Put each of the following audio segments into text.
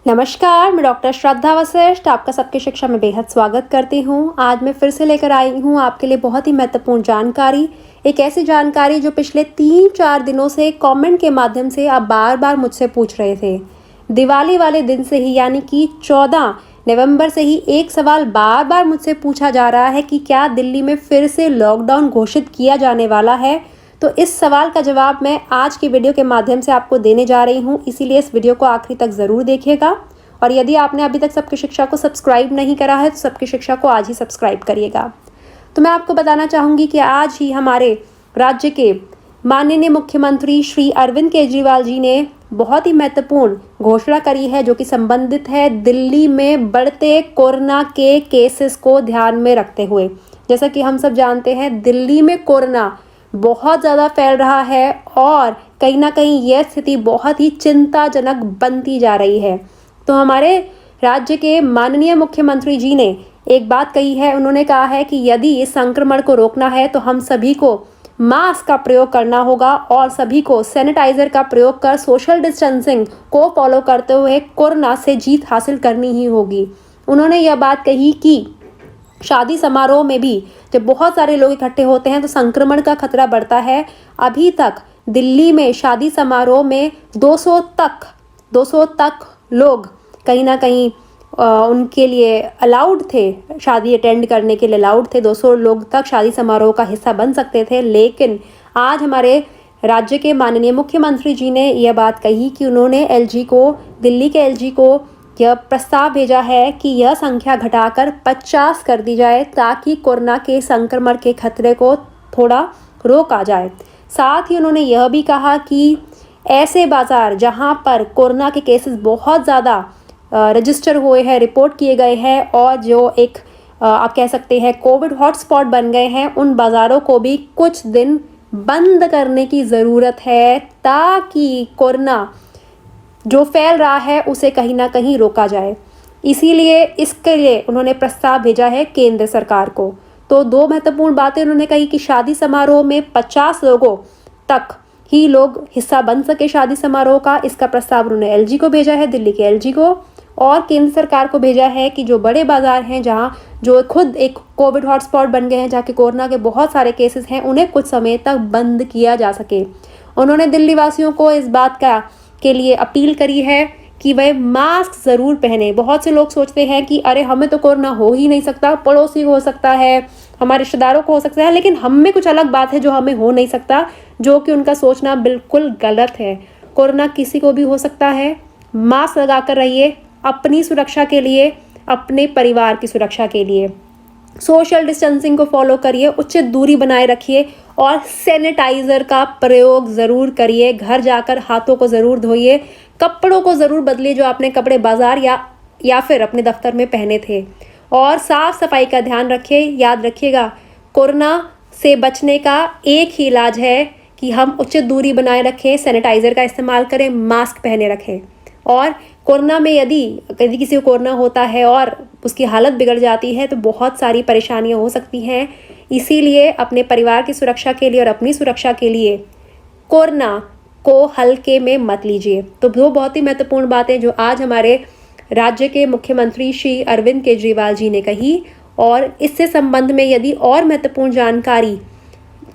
नमस्कार, मैं डॉक्टर श्रद्धा वशिष्ठ आपका सबकी शिक्षा में बेहद स्वागत करती हूँ। आज मैं फिर से लेकर आई हूँ आपके लिए बहुत ही महत्वपूर्ण जानकारी। एक ऐसी जानकारी जो पिछले 3-4 दिनों से कमेंट के माध्यम से आप बार बार मुझसे पूछ रहे थे। दिवाली वाले दिन से ही यानी कि 14 नवंबर से ही एक सवाल बार बार मुझसे पूछा जा रहा है कि क्या दिल्ली में फिर से लॉकडाउन घोषित किया जाने वाला है। तो इस सवाल का जवाब मैं आज की वीडियो के माध्यम से आपको देने जा रही हूँ, इसीलिए इस वीडियो को आखिरी तक ज़रूर देखिएगा। और यदि आपने अभी तक सबकी शिक्षा को सब्सक्राइब नहीं करा है तो सबकी शिक्षा को आज ही सब्सक्राइब करिएगा। तो मैं आपको बताना चाहूँगी कि आज ही हमारे राज्य के माननीय मुख्यमंत्री श्री अरविंद केजरीवाल जी ने बहुत ही महत्वपूर्ण घोषणा करी है, जो कि संबंधित है दिल्ली में बढ़ते कोरोना के केसेस को ध्यान में रखते हुए। जैसा कि हम सब जानते हैं, दिल्ली में कोरोना बहुत ज़्यादा फैल रहा है और कहीं ना कहीं यह स्थिति बहुत ही चिंताजनक बनती जा रही है। तो हमारे राज्य के माननीय मुख्यमंत्री जी ने एक बात कही है। उन्होंने कहा है कि यदि इस संक्रमण को रोकना है तो हम सभी को मास्क का प्रयोग करना होगा और सभी को सैनिटाइजर का प्रयोग कर सोशल डिस्टेंसिंग को फॉलो करते हुए कोरोना से जीत हासिल करनी ही होगी। उन्होंने यह बात कही कि शादी समारोह में भी जब बहुत सारे लोग इकट्ठे होते हैं तो संक्रमण का खतरा बढ़ता है। अभी तक दिल्ली में शादी समारोह में 200 तक लोग कहीं ना कहीं उनके लिए अलाउड थे, शादी अटेंड करने के लिए अलाउड थे। 200 लोग तक शादी समारोह का हिस्सा बन सकते थे। लेकिन आज हमारे राज्य के माननीय मुख्यमंत्री जी ने यह बात कही कि उन्होंने दिल्ली के एलजी को यह प्रस्ताव भेजा है कि यह संख्या घटाकर 50 कर दी जाए ताकि कोरोना के संक्रमण के खतरे को थोड़ा रोका जाए। साथ ही उन्होंने यह भी कहा कि ऐसे बाज़ार जहां पर कोरोना के केसेस बहुत ज़्यादा रजिस्टर हुए हैं, रिपोर्ट किए गए हैं और जो एक आप कह सकते हैं कोविड हॉटस्पॉट बन गए हैं, उन बाज़ारों को भी कुछ दिन बंद करने की ज़रूरत है ताकि कोरोना जो फैल रहा है उसे कहीं ना कहीं रोका जाए। इसीलिए इसके लिए उन्होंने प्रस्ताव भेजा है केंद्र सरकार को। तो दो महत्वपूर्ण बातें उन्होंने कही कि शादी समारोह में 50 लोगों तक ही लोग हिस्सा बन सके शादी समारोह का। इसका प्रस्ताव उन्होंने एलजी को भेजा है, दिल्ली के एलजी को, और केंद्र सरकार को भेजा है कि जो बड़े बाजार हैं जहां जो खुद एक कोविड हॉटस्पॉट बन गए हैं, जहाँ के कोरोना के बहुत सारे केसेस हैं, उन्हें कुछ समय तक बंद किया जा सके। उन्होंने दिल्ली वासियों को इस बात के लिए अपील करी है कि वह मास्क ज़रूर पहने। बहुत से लोग सोचते हैं कि अरे हमें तो कोरोना हो ही नहीं सकता, पड़ोसी को हो सकता है, हमारे रिश्तेदारों को हो सकता है, लेकिन हम में कुछ अलग बात है जो हमें हो नहीं सकता, जो कि उनका सोचना बिल्कुल गलत है। कोरोना किसी को भी हो सकता है। मास्क लगा कर रहिए, अपनी सुरक्षा के लिए, अपने परिवार की सुरक्षा के लिए। सोशल डिस्टेंसिंग को फॉलो करिए, उचित दूरी बनाए रखिए और सैनिटाइज़र का प्रयोग ज़रूर करिए। घर जाकर हाथों को ज़रूर धोइए, कपड़ों को ज़रूर बदलिए जो आपने कपड़े बाज़ार या फिर अपने दफ्तर में पहने थे, और साफ़ सफाई का ध्यान रखिए। याद रखिएगा, कोरोना से बचने का एक ही इलाज है कि हम उचित दूरी बनाए रखें, सैनिटाइज़र का इस्तेमाल करें, मास्क पहने रखें। और कोरोना में यदि किसी को कोरोना होता है और उसकी हालत बिगड़ जाती है तो बहुत सारी परेशानियां हो सकती हैं। इसीलिए अपने परिवार की सुरक्षा के लिए और अपनी सुरक्षा के लिए कोरोना को हल्के में मत लीजिए। तो वो बहुत ही महत्वपूर्ण बातें जो आज हमारे राज्य के मुख्यमंत्री श्री अरविंद केजरीवाल जी ने कही। और इससे संबंध में यदि और महत्वपूर्ण जानकारी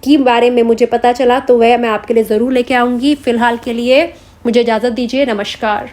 के बारे में मुझे पता चला तो वह मैं आपके लिए ज़रूर लेके आऊँगी। फ़िलहाल के लिए मुझे इजाज़त दीजिए। नमस्कार।